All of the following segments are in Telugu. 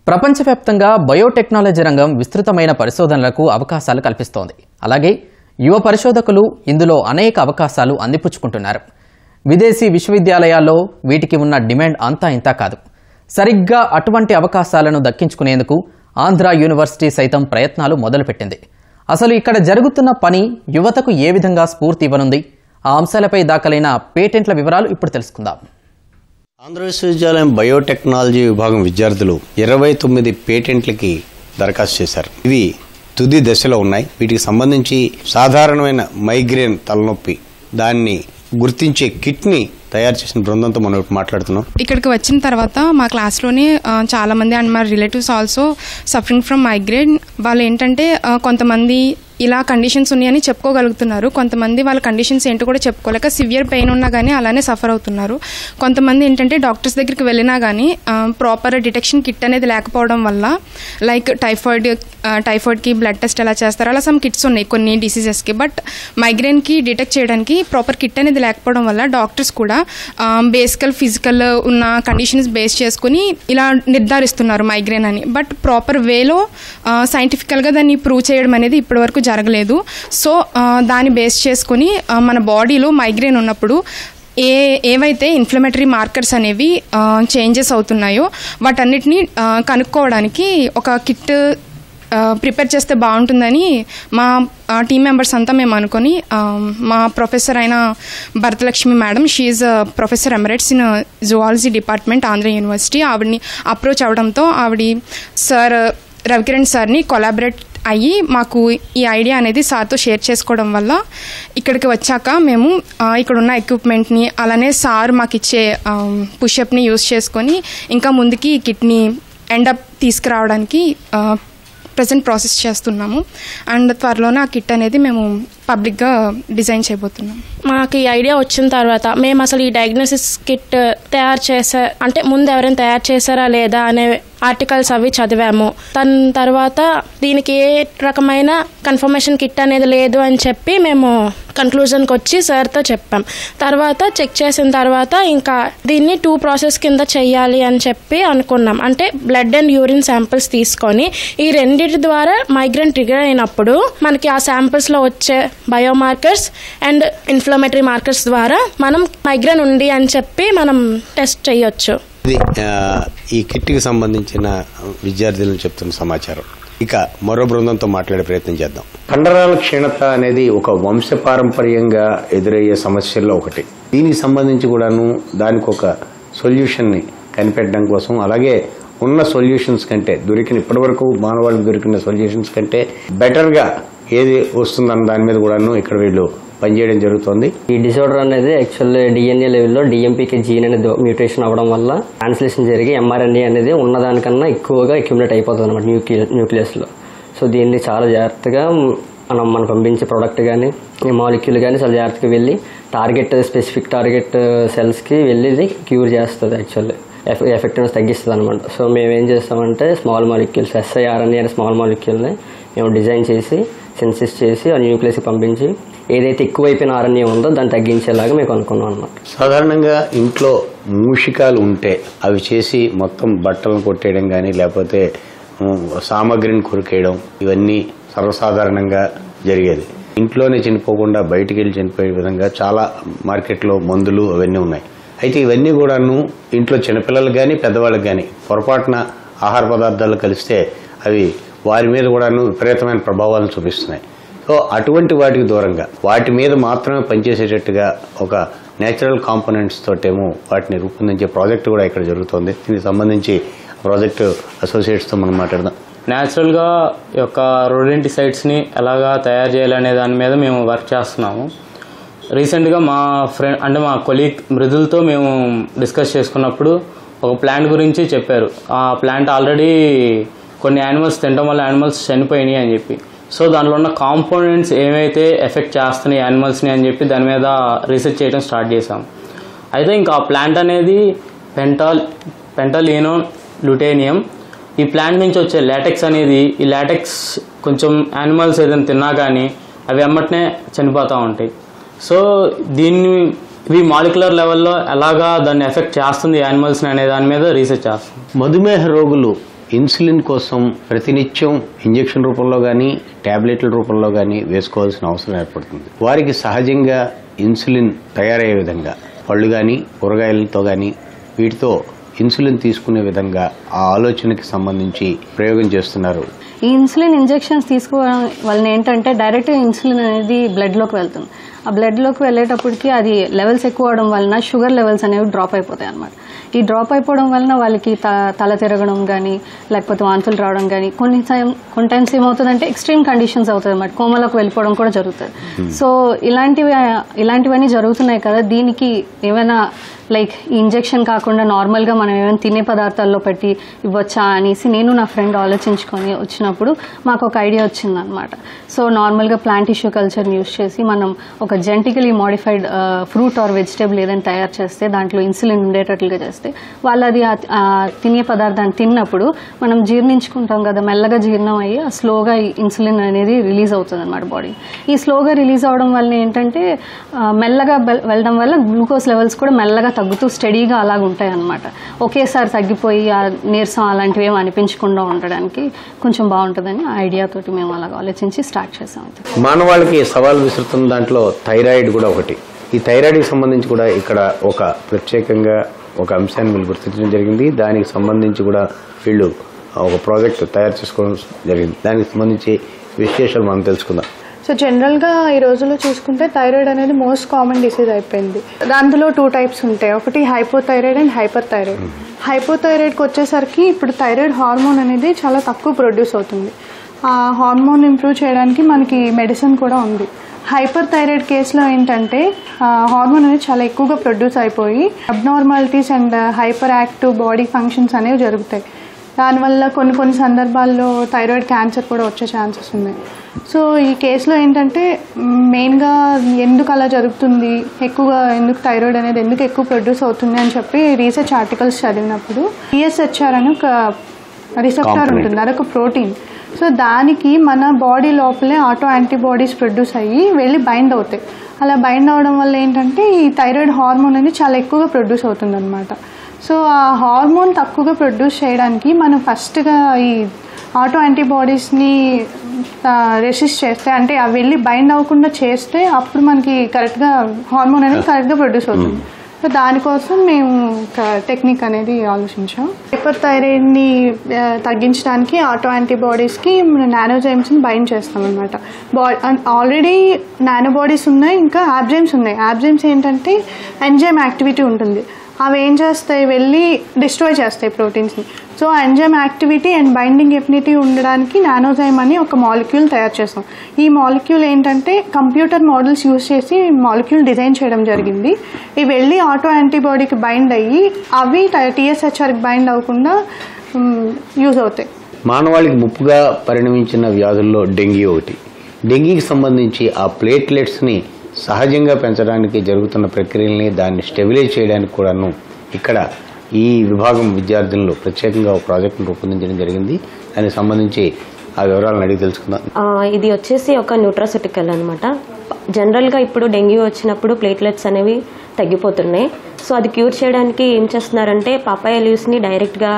ప్రపంచవ్యాప్తంగా బయోటెక్నాలజీ రంగం విస్తృతమైన పరిశోధనలకు అవకాశాలు కల్పిస్తోంది. అలాగే యువ పరిశోధకులు ఇందులో అనేక అవకాశాలు అందిపుచ్చుకుంటున్నారు. విదేశీ విశ్వవిద్యాలయాల్లో వీటికి ఉన్న డిమాండ్ అంతా ఇంతా కాదు. సరిగ్గా అటువంటి అవకాశాలను దక్కించుకునేందుకు ఆంధ్ర యూనివర్సిటీ సైతం ప్రయత్నాలు మొదలుపెట్టింది. అసలు ఇక్కడ జరుగుతున్న పని యువతకు ఏ విధంగా స్ఫూర్తి ఇవ్వనుంది? ఆ అంశాలపై దాఖలైన పేటెంట్ల వివరాలు ఇప్పుడు తెలుసుకుందాం. ఆంధ్ర విశ్వవిద్యాలయం బయోటెక్నాలజీ విభాగం విద్యార్థులు 29 పేటెంట్లకి దరఖాస్తు చేశారు. ఇవి తుది దశలో ఉన్నాయి. వీటికి సంబంధించి సాధారణమైన మైగ్రేన్ తలనొప్పి దాన్ని గుర్తించే కిట్ ని తయారు చేసిన బృందంతో మనం మాట్లాడుతున్నాం. ఇక్కడికి వచ్చిన తర్వాత మా క్లాస్లోనే చాలా మంది అండ్ మా relatives also suffering from migraine. వాళ్ళు ఏంటంటే కొంతమంది ఇలా కండిషన్స్ ఉన్నాయని చెప్పుకోగలుగుతున్నారు, కొంతమంది వాళ్ళ కండిషన్స్ ఏంటో కూడా చెప్పుకోలేక సివియర్ పెయిన్ ఉన్నా కానీ అలానే సఫర్ అవుతున్నారు. కొంతమంది ఏంటంటే డాక్టర్స్ దగ్గరికి వెళ్ళినా కానీ ప్రాపర్ డిటెక్షన్ కిట్ అనేది లేకపోవడం వల్ల లైక్ టైఫాయిడ్కి బ్లడ్ టెస్ట్ ఎలా చేస్తారు, అలా సమ్ కిట్స్ ఉన్నాయి కొన్ని డిసీజెస్కి. బట్ మైగ్రేన్కి డిటెక్ట్ చేయడానికి ప్రాపర్ కిట్ అనేది లేకపోవడం వల్ల డాక్టర్స్ కూడా ఫిజికల్ ఉన్న కండిషన్స్ బేస్ చేసుకుని ఇలా నిర్ధారిస్తున్నారు మైగ్రేన్ అని. బట్ ప్రాపర్ వేలో సైంటిఫికల్గా దాన్ని ప్రూవ్ చేయడం అనేది ఇప్పటివరకు జరగలేదు. సో దాన్ని బేస్ చేసుకుని మన బాడీలో మైగ్రేన్ ఉన్నప్పుడు ఏవైతే ఇన్ఫ్లమేటరీ మార్కర్స్ అనేవి చేంజెస్ అవుతున్నాయో వాటన్నిటిని కనుక్కోవడానికి ఒక కిట్ ప్రిపేర్ చేస్తే బాగుంటుందని మా టీం మెంబర్స్ అంతా మేము అనుకొని మా ప్రొఫెసర్ అయిన Bharatalakshmi madam, she professor emeritus in zoology department Andhra university, ఆవిడని అప్రోచ్ అవడంతో ఆవిడ సార్ రవికిరణ్ సార్ని కొలాబరేట్ అయ్యి మాకు ఈ ఐడియా అనేది సార్తో షేర్ చేసుకోవడం వల్ల ఇక్కడికి వచ్చాక మేము ఇక్కడ ఉన్న ఎక్విప్మెంట్ని అలానే సార్ మాకు ఇచ్చే పుషప్ని యూజ్ చేసుకొని ఇంకా ముందుకి ఈ కిట్ని ఎండప్ తీసుకురావడానికి ప్రజెంట్ ప్రాసెస్ చేస్తున్నాము. అండ్ త్వరలోనే ఆ కిట్ అనేది మేము పబ్లిక్గా డిజైన్ చేయబోతున్నాం. మాకు ఈ ఐడియా వచ్చిన తర్వాత మేము అసలు ఈ డయాగ్నోసిస్ కిట్ ముందు ఎవరైనా తయారు చేశారా లేదా అనే ఆర్టికల్స్ అవి చదివాము. దాని తర్వాత దీనికి ఏ రకమైన కన్ఫర్మేషన్ కిట్ అనేది లేదు అని చెప్పి మేము కన్క్లూజన్కి వచ్చి సార్తో చెప్పాం. తర్వాత చెక్ చేసిన తర్వాత ఇంకా దీన్ని 2 ప్రాసెస్ కింద చెయ్యాలి అని చెప్పి అనుకున్నాం. అంటే బ్లడ్ అండ్ యూరిన్ శాంపిల్స్ తీసుకొని ఈ రెండింటి ద్వారా మైగ్రేన్ ట్రిగర్ అయినప్పుడు మనకి ఆ శాంపిల్స్లో వచ్చే బయోమార్కర్స్ అండ్ ఇన్ఫ్లమేటరీ మార్కర్స్ ద్వారా మనం మైగ్రేన్ ఉంది అని చెప్పి మనం టెస్ట్ చేయొచ్చు. ఇది ఈ కిట్కి సంబంధించిన విద్యార్థులను చెప్తున్న సమాచారం. ఇక మరో బృందంతో మాట్లాడే ప్రయత్నం చేద్దాం. కండరాల క్షీణత అనేది ఒక వంశపారంపర్యంగా ఎదురయ్యే సమస్యల్లో ఒకటి. దీనికి సంబంధించి కూడాను దానికి ఒక సొల్యూషన్ ని కనిపెట్టడం కోసం, అలాగే ఉన్న సొల్యూషన్స్ కంటే ఇప్పటివరకు మానవాళికి దొరికిన సొల్యూషన్స్ కంటే బెటర్ గా ఏది వస్తుందన్న దాని మీద కూడాను ఇక్కడ వీళ్ళు పనిచేయడం జరుగుతుంది. ఈ డిసార్డర్ అనేది యాక్చువల్లీ డిఎన్ఏ లెవెల్లో డిఎంపీకే జీన్ అనేది మ్యూటేషన్ అవ్వడం వల్ల ట్రాన్స్లేషన్ జరిగి ఎంఆర్ఎన్ఏ అనేది ఉన్నదానికన్నా ఎక్కువగా అక్యుములేట్ అయిపోతుంది అనమాట న్యూక్లియస్లో. సో దీన్ని చాలా జాగ్రత్తగా మనం పంపించే ప్రోడక్ట్ కానీ ఈ మాలిక్యూల్ కానీ చాలా జాగ్రత్తగా వెళ్ళి స్పెసిఫిక్ టార్గెట్ సెల్స్కి వెళ్ళి ఇది క్యూర్ చేస్తుంది, యాక్చువల్లీ ఎఫెక్టివ్నెస్ తగ్గిస్తుంది అనమాట. సో మేము ఏం చేస్తామంటే స్మాల్ మాలిక్యూల్స్ SIRNA అనే స్మాల్ మాలిక్యూల్ని మేము డిజైన్ చేసి సెన్సిస్ చేసి ఆ న్యూక్లియస్కి పంపించి ఏదైతే ఎక్కువైపోయిన RNA ఉందో దాన్ని తగ్గించేలాగా మేము అనుకున్నాం అనమాట. సాధారణంగా ఇంట్లో మూషికాలు ఉంటే అవి చేసి మొత్తం బట్టలను కొట్టేయడం కానీ లేకపోతే సామగ్రిని కొరికేయడం ఇవన్నీ సర్వసాధారణంగా జరిగేది. ఇంట్లోనే చనిపోకుండా బయటికి వెళ్ళి చనిపోయే విధంగా చాలా మార్కెట్లో మందులు అవన్నీ ఉన్నాయి. అయితే ఇవన్నీ కూడాను ఇంట్లో చిన్నపిల్లలకు కానీ పెద్దవాళ్ళకి కానీ పొరపాటున ఆహార పదార్థాలు కలిస్తే అవి వారి మీద కూడాను విపరీతమైన ప్రభావాలను చూపిస్తున్నాయి. సో అటువంటి వాటికి దూరంగా వాటి మీద మాత్రమే పనిచేసేటట్టుగా ఒక నేచురల్ కాంపోనెంట్స్ తోటేమో వాటిని రూపొందించే ప్రాజెక్ట్ కూడా ఇక్కడ జరుగుతుంది. దీనికి సంబంధించి ప్రాజెక్టు అసోసియేట్స్తో మనం మాట్లాడదాం. న్యాచురల్గా యొక్క రోడెంటిసైడ్స్ని ఎలాగా తయారు చేయాలనే దాని మీద మేము వర్క్ చేస్తున్నాము. రీసెంట్గా మా కొలీగ్ మృదులతో మేము డిస్కస్ చేసుకున్నప్పుడు ఒక ప్లాంట్ గురించి చెప్పారు. ఆ ప్లాంట్ ఆల్రెడీ కొన్ని యానిమల్స్ తినడం వల్ల యానిమల్స్ చనిపోయినాయి అని చెప్పి, సో దానిలో ఉన్న కాంపోనెంట్స్ ఏమైతే ఎఫెక్ట్ చేస్తున్నాయి యానిమల్స్ని అని చెప్పి దాని మీద రీసెర్చ్ చేయడం స్టార్ట్ చేసాం. అయితే ఇంకా ఆ ప్లాంట్ అనేది పెంటాలినో ల్యూటేనియం. ఈ ప్లాంట్ నుంచి వచ్చే లాటెక్స్ అనేది, ఈ లాటెక్స్ కొంచెం యానిమల్స్ ఏదైనా తిన్నా కానీ అవి వెంటనే చనిపోతూ ఉంటాయి. సో ఇవి మాలిక్యులర్ లెవెల్లో ఎలాగా దాన్ని ఎఫెక్ట్ చేస్తుంది యానిమల్స్ని అనే దాని మీద రీసెర్చ్ చేస్తుంది. మధుమేహ రోగులు ఇన్సులిన్ కోసం ప్రతినిత్యం ఇంజెక్షన్ రూపంలో కానీ టాబ్లెట్ల రూపంలో కానీ వేసుకోవాల్సిన అవసరం ఏర్పడుతుంది. వారికి సహజంగా ఇన్సులిన్ తయారయ్యే విధంగా పళ్ళు కానీ కూరగాయలతో కానీ వీటితో ఇన్సులిన్ తీసుకునే విధంగా ఆ ఆలోచనకి సంబంధించి ప్రయోగం చేస్తున్నారు. ఈ ఇన్సులిన్ ఇంజెక్షన్స్ తీసుకోవడం వలన ఏంటంటే డైరెక్ట్ ఇన్సులిన్ అనేది బ్లడ్లోకి వెళ్తుంది. ఆ బ్లడ్లోకి వెళ్ళేటప్పటికి అది లెవెల్స్ ఎక్కువ అవడం వలన షుగర్ లెవెల్స్ అనేవి డ్రాప్ అయిపోతాయి అన్నమాట. ఈ డ్రాప్ అయిపోవడం వలన వాళ్ళకి తల తిరగడం కానీ లేకపోతే వాంతులు రావడం కానీ కొన్ని టైమ్స్ ఏమవుతుందంటే ఎక్స్ట్రీమ్ కండిషన్స్ అవుతుంది అన్నమాట. కోమలోకి వెళ్ళిపోవడం కూడా జరుగుతుంది. సో ఇలాంటివన్నీ జరుగుతున్నాయి కదా, దీనికి ఏమైనా లైక్ ఈ ఇంజెక్షన్ కాకుండా నార్మల్గా మనం ఏమైనా తినే పదార్థాల్లో పెట్టి ఇవ్వచ్చా అనేసి నేను నా ఫ్రెండ్ ఆలోచించుకొని వచ్చినప్పుడు మాకు ఒక ఐడియా వచ్చిందనమాట. సో నార్మల్గా ప్లాంట్ టిష్యూ కల్చర్ని యూస్ చేసి మనం ఒక genetically modified fruit or vegetable ఏదైనా తయారు చేస్తే దాంట్లో ఇన్సులిన్ ఉండేటట్లుగా చేస్తే వాళ్ళు అది తినే పదార్థాన్ని తిన్నప్పుడు మనం జీర్ణించుకుంటాం కదా, మెల్లగా జీర్ణం అయ్యి స్లోగా ఇన్సులిన్ అనేది రిలీజ్ అవుతుంది అనమాట బాడీ. ఈ స్లోగా రిలీజ్ అవడం వల్ల ఏంటంటే మెల్లగా వెళ్ళడం వల్ల గ్లూకోజ్ లెవెల్స్ కూడా మెల్లగా తగ్గుతూ స్టడీగా అలాగ ఉంటాయి అన్నమాట. ఒకేసారి తగ్గిపోయి నీరసం అలాంటివి ఏమి అనిపించకుండా ఉండడానికి కొంచెం బాగుంటుందని ఆ ఐడియాతోటి మేము అలాగ ఆలోచించి స్టార్ట్ చేసాం. మానవాళికి సవాల్ విసురుతున్న దాంట్లో థైరాయిడ్ కూడా ఒకటి. ఈ థైరాయిడ్కి సంబంధించి కూడా ఇక్కడ ఒక ప్రత్యేకంగా ఒక అంశాన్ని వీళ్ళు గుర్తించడం జరిగింది. దానికి సంబంధించి కూడా వీళ్ళు ఒక ప్రాజెక్ట్ తయారు చేసుకోవడం జరిగింది. దానికి సంబంధించి విశేషాలు మనం తెలుసుకుందాం. సో జనరల్గా ఈ రోజుల్లో చూసుకుంటే థైరాయిడ్ అనేది మోస్ట్ కామన్ డిసీజ్ అయిపోయింది. అందులో 2 టైప్స్ ఉంటాయి, ఒకటి హైపోథైరాయిడ్ అండ్ హైపర్ థైరాయిడ్. హైపోథైరాయిడ్కి వచ్చేసరికి ఇప్పుడు థైరాయిడ్ హార్మోన్ అనేది చాలా తక్కువ ప్రొడ్యూస్ అవుతుంది. ఆ హార్మోన్ ఇంప్రూవ్ చేయడానికి మనకి మెడిసిన్ కూడా ఉంది. హైపర్ థైరాయిడ్ కేసులో ఏంటంటే హార్మోన్ అనేది చాలా ఎక్కువగా ప్రొడ్యూస్ అయిపోయి abnormalities and hyper active body functions అనేవి జరుగుతాయి. దానివల్ల కొన్ని సందర్భాల్లో థైరాయిడ్ క్యాన్సర్ కూడా వచ్చే ఛాన్సెస్ ఉన్నాయి. సో ఈ కేసులో ఏంటంటే మెయిన్గా ఎందుకు అలా జరుగుతుంది, ఎక్కువగా ఎందుకు థైరాయిడ్ అనేది ఎందుకు ఎక్కువ ప్రొడ్యూస్ అవుతుంది అని చెప్పి రీసెర్చ్ ఆర్టికల్స్ చదివినప్పుడు TSHR అని ఒక రిసెప్టార్ ఉంటుంది, అదొక ప్రోటీన్. సో దానికి మన బాడీ లోపలే ఆటో యాంటీబాడీస్ ప్రొడ్యూస్ అయ్యి వెళ్ళి బైండ్ అవుతాయి. అలా బైండ్ అవడం వల్ల ఏంటంటే ఈ థైరాయిడ్ హార్మోన్ అనేది చాలా ఎక్కువగా ప్రొడ్యూస్ అవుతుంది అనమాట. సో ఆ హార్మోన్ తక్కువగా ప్రొడ్యూస్ చేయడానికి మనం ఫస్ట్గా ఈ ఆటో యాంటీబాడీస్ని రెసిస్ట్ చేస్తే, అంటే అవి వెళ్ళి బైండ్ అవ్వకుండా చేస్తే అప్పుడు మనకి కరెక్ట్గా హార్మోన్ అనేది కరెక్ట్గా ప్రొడ్యూస్ అవుతుంది. సో దానికోసం మేము ఒక టెక్నిక్ అనేది ఆలోచించాం. హైపర్ థైరాయిడ్ని తగ్గించడానికి ఆటో యాంటీబాడీస్కి నానోజైమ్స్ని బైండ్ చేస్తామన్నమాట. ఆల్రెడీ నానోబాడీస్ ఉన్నాయి, ఇంకా యాబ్జైమ్స్ ఉన్నాయి. యాబ్జైమ్స్ ఏంటంటే ఎంజైమ్ యాక్టివిటీ ఉంటుంది, అవి ఏం చేస్తాయి, వెళ్ళి డిస్ట్రాయ్ చేస్తాయి ప్రోటీన్స్ని. So enzyme activity and binding affinity ఉండడానికి నానోజైమ్ అని ఒక మాలిక్యూల్ తయారు చేస్తాం. ఈ మాలిక్యూల్ ఏంటంటే కంప్యూటర్ మోడల్స్ యూజ్ చేసి మాలిక్యూల్ డిజైన్ చేయడం జరిగింది. ఇవి వెళ్ళి ఆటో యాంటీబాడీకి బైండ్ అయ్యి అవి TSHRకి బైండ్ అవ్వకుండా యూజ్ అవుతాయి. మానవాళికి ముప్పుగా పరిణమించిన వ్యాధుల్లో డెంగీ ఒకటి. డెంగీకి సంబంధించి ఆ ప్లేట్లెట్స్ని సహజంగా పెంచడానికి జరుగుతున్న ప్రక్రియల్ని దాన్ని స్టెబిలైజ్ చేయడానికి కూడాను ఇక్కడ ఈ విభాగం విద్యార్థులు ప్రత్యేకంగా ఒక ప్రాజెక్ట్ను రూపొందించడం జరిగింది. దానికి సంబంధించి ఆ వివరాలను అడిగి తెలుసుకుందాం. ఇది వచ్చేసి ఒక న్యూట్రాసెటికల్ అనమాట. జనరల్గా ఇప్పుడు డెంగ్యూ వచ్చినప్పుడు ప్లేట్లెట్స్ అనేవి తగ్గిపోతున్నాయి. సో అది క్యూర్ చేయడానికి ఏం చేస్తున్నారంటే పపాయ లీవ్స్ని డైరెక్ట్గా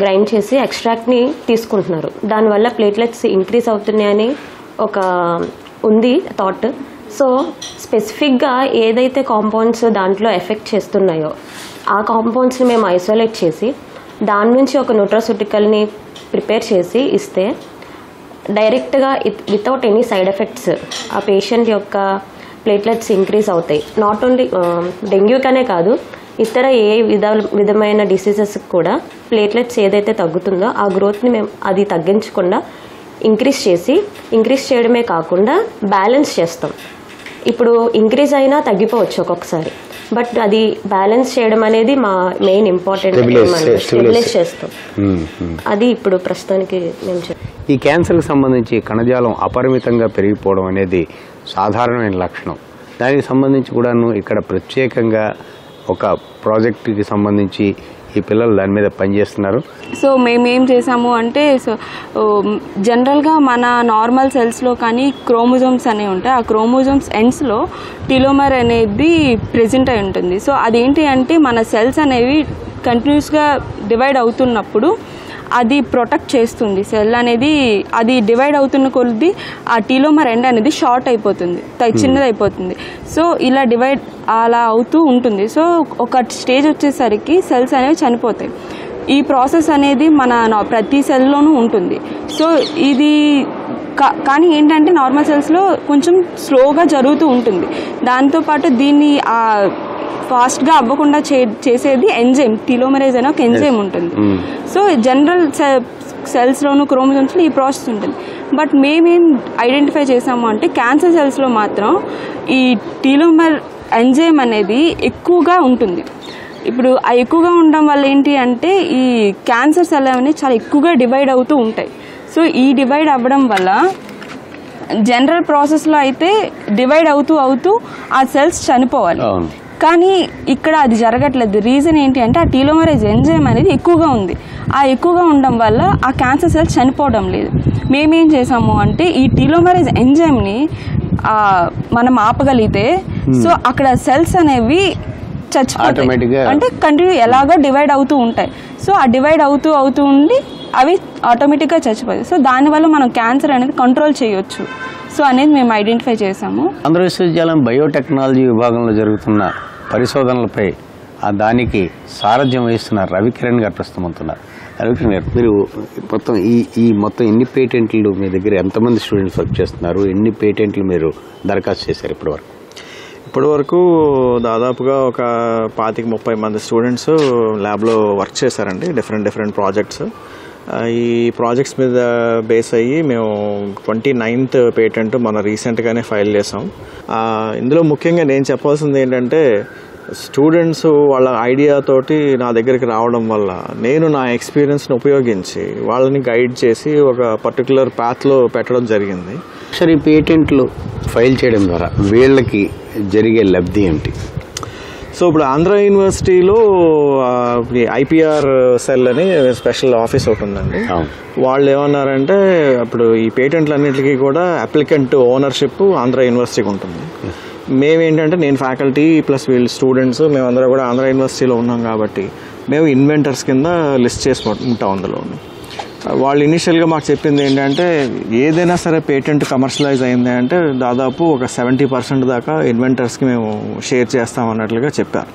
గ్రైండ్ చేసి ఎక్స్ట్రాక్ట్ని తీసుకుంటున్నారు. దానివల్ల ప్లేట్లెట్స్ ఇంక్రీజ్ అవుతున్నాయని ఒక ఉంది థాట్. సో స్పెసిఫిక్గా ఏదైతే కాంపౌండ్స్ దాంట్లో ఎఫెక్ట్ చేస్తున్నాయో ఆ కాంపౌండ్స్ని మేము ఐసోలేట్ చేసి దాని నుంచి ఒక న్యూట్రాసెటికల్ని ప్రిపేర్ చేసి ఇస్తే డైరెక్ట్గా వితౌట్ ఎనీ సైడ్ ఎఫెక్ట్స్ ఆ పేషెంట్ యొక్క ప్లేట్లెట్స్ ఇంక్రీజ్ అవుతాయి. నాట్ ఓన్లీ డెంగ్యూకనే కాదు, ఇతర ఏ విధమైన డిసీజెస్కి కూడా ప్లేట్లెట్స్ ఏదైతే తగ్గుతుందో ఆ గ్రోత్ని మేము అది తగ్గించకుండా ఇంక్రీజ్ చేయడమే కాకుండా బ్యాలెన్స్ చేస్తాం. ఇప్పుడు ఇంక్రీజ్ అయినా తగ్గిపోవచ్చు ఒక్కొక్కసారి, బట్ అది బ్యాలెన్స్ చేయడం అనేది మా మెయిన్ ఇంపార్టెంట్. స్టెబిలైజ్ చేస్తాం. అది ఇప్పుడు ప్రస్తుతానికి మేము ఈ క్యాన్సర్కి సంబంధించి కణజాలం అపరిమితంగా పెరిగిపోవడం అనేది సాధారణమైన లక్షణం. దానికి సంబంధించి కూడాను ఇక్కడ ప్రత్యేకంగా ఒక ప్రాజెక్టుకి సంబంధించి ఈ పిల్లలు దాని మీద పనిచేస్తున్నారు. సో మేమేం చేసాము అంటే జనరల్గా మన నార్మల్ సెల్స్లో కానీ క్రోమోజోమ్స్ అనేవి ఉంటాయి. ఆ క్రోమోజోమ్స్ ఎండ్స్లో టిలోమర్ అనేది ప్రెజెంట్ అయి ఉంటుంది. సో అదేంటి అంటే మన సెల్స్ అనేవి కంటిన్యూస్గా డివైడ్ అవుతున్నప్పుడు అది ప్రొటెక్ట్ చేస్తుంది. సెల్ అనేది అది డివైడ్ అవుతున్న కొద్ది ఆ టీలోమర్ ఎండ్ అనేది షార్ట్ అయిపోతుంది, చిన్నదైపోతుంది. సో ఇలా డివైడ్ అలా అవుతూ ఉంటుంది. సో ఒక స్టేజ్ వచ్చేసరికి సెల్స్ అనేవి చనిపోతాయి. ఈ ప్రాసెస్ అనేది మన ప్రతి సెల్లోనూ ఉంటుంది. సో ఇది కానీ ఏంటంటే నార్మల్ సెల్స్లో కొంచెం స్లోగా జరుగుతూ ఉంటుంది. దాంతోపాటు దీన్ని ఫాస్ట్గా అవ్వకుండా చేసేది ఎంజైమ్, టీలోమరేజ్ అనే ఒక ఎంజైమ్ ఉంటుంది. సో జనరల్ సెల్స్లోను క్రోమోజోమ్స్లో ఈ ప్రాసెస్ ఉంటుంది. బట్ మేమేం ఐడెంటిఫై చేసాము అంటే క్యాన్సర్ సెల్స్లో మాత్రం ఈ టీలోమర్ ఎంజైమ్ అనేది ఎక్కువగా ఉంటుంది. ఇప్పుడు ఆ ఎక్కువగా ఉండడం వల్ల ఏంటి అంటే ఈ క్యాన్సర్ సెల్ అనేవి చాలా ఎక్కువగా డివైడ్ అవుతూ ఉంటాయి. సో ఈ డివైడ్ అవ్వడం వల్ల జనరల్ ప్రాసెస్లో అయితే డివైడ్ అవుతూ ఆ సెల్స్ చనిపోవాలి. కానీ ఇక్కడ అది జరగట్లేదు. రీజన్ ఏంటి అంటే ఆ టీలోమరేజ్ ఎంజైమ్ అనేది ఎక్కువగా ఉంది. ఆ ఎక్కువగా ఉండడం వల్ల ఆ క్యాన్సర్ సెల్స్ చనిపోవడం లేదు. మేమేం చేసాము అంటే ఈ టీలోమరేజ్ ఎంజైమ్ని మనం ఆపగలిగితే సో అక్కడ సెల్స్ అనేవి చచ్చిపోతాయి, అంటే కంటిన్యూ ఎలాగో డివైడ్ అవుతూ ఉంటాయి. సో ఆ డివైడ్ అవుతూ ఉండి అవి ఆటోమేటిక్గా చచ్చిపోతాయి. సో దానివల్ల మనం క్యాన్సర్ అనేది కంట్రోల్ చేయొచ్చు. సో అనేది మేము ఐడెంటిఫై చేసాము. ఆంధ్ర విశ్వవిద్యాలయం బయోటెక్నాలజీ విభాగంలో జరుగుతున్న పరిశోధనలపై దానికి సారథ్యం వహిస్తున్న రవికిరణ్ గారు ప్రస్తుతం అవుతున్నారు. రవికిరణ్ గారు, మీరు మొత్తం ఎన్ని పేటెంట్లు మీ దగ్గర ఎంతమంది స్టూడెంట్స్ వర్క్ చేస్తున్నారు? ఎన్ని పేటెంట్లు మీరు దరఖాస్తు చేశారు ఇప్పటివరకు? ఇప్పటివరకు దాదాపుగా ఒక 25-30 మంది స్టూడెంట్స్ ల్యాబ్లో వర్క్ చేశారండి, డిఫరెంట్ ప్రాజెక్ట్స్. ఈ ప్రాజెక్ట్స్ మీద బేస్ అయ్యి మేము 29th పేటెంట్ మన రీసెంట్గానే ఫైల్ చేసాం. ఇందులో ముఖ్యంగా నేను చెప్పాల్సింది ఏంటంటే స్టూడెంట్స్ వాళ్ళ ఐడియాతోటి నా దగ్గరికి రావడం వల్ల నేను నా ఎక్స్పీరియన్స్ని ఉపయోగించి వాళ్ళని గైడ్ చేసి ఒక పర్టికులర్ పాత్లో పెట్టడం జరిగింది. సరే, ఈ పేటెంట్లు ఫైల్ చేయడం ద్వారా వీళ్ళకి జరిగే లబ్ధి ఏంటి? సో ఇప్పుడు ఆంధ్ర యూనివర్సిటీలో ఐపీఆర్ సెల్ అని స్పెషల్ ఆఫీస్ ఒకటి ఉందండి. వాళ్ళు ఏమన్నారంటే ఇప్పుడు ఈ పేటెంట్లన్నింటికి కూడా అప్లికెంట్ ఓనర్షిప్ ఆంధ్ర యూనివర్సిటీకి ఉంటుంది. మేమేంటంటే నేను ఫ్యాకల్టీ ప్లస్ వీళ్ళు స్టూడెంట్స్ మేమందరం కూడా ఆంధ్ర యూనివర్సిటీలో ఉన్నాం కాబట్టి మేము ఇన్వెంటర్స్ కింద లిస్ట్ చేసి ఉంటాం అందులో. వాళ్ళు ఇనిషియల్గా మాకు చెప్పింది ఏంటంటే ఏదైనా సరే పేటెంట్ కమర్షియలైజ్ అయింది అంటే దాదాపు ఒక 70% దాకా ఇన్వెంటర్స్కి మేము షేర్ చేస్తామన్నట్లుగా చెప్పారు.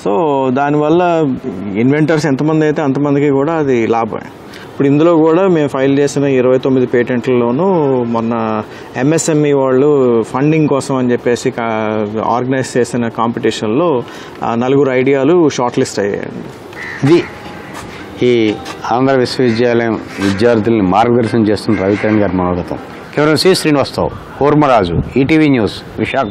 సో దానివల్ల ఇన్వెంటర్స్ ఎంతమంది అయితే అంతమందికి కూడా అది లాభమే. ఇప్పుడు ఇందులో కూడా మేము ఫైల్ చేసిన 29 పేటెంట్లలోనూ మొన్న ఎంఎస్ఎంఈ వాళ్ళు ఫండింగ్ కోసం అని చెప్పేసి ఆర్గనైజ్ చేసిన కాంపిటీషన్లో 4 ఐడియాలు షార్ట్ లిస్ట్ అయ్యాయండి. ఇది ఈ ఆంధ్ర విశ్వవిద్యాలయం విద్యార్థుల్ని మార్గదర్శనం చేస్తున్న రవికిరణ్ గారి మనోగతం. Camera Srinivasarao, Kurmaraju, ETV news, Visakha.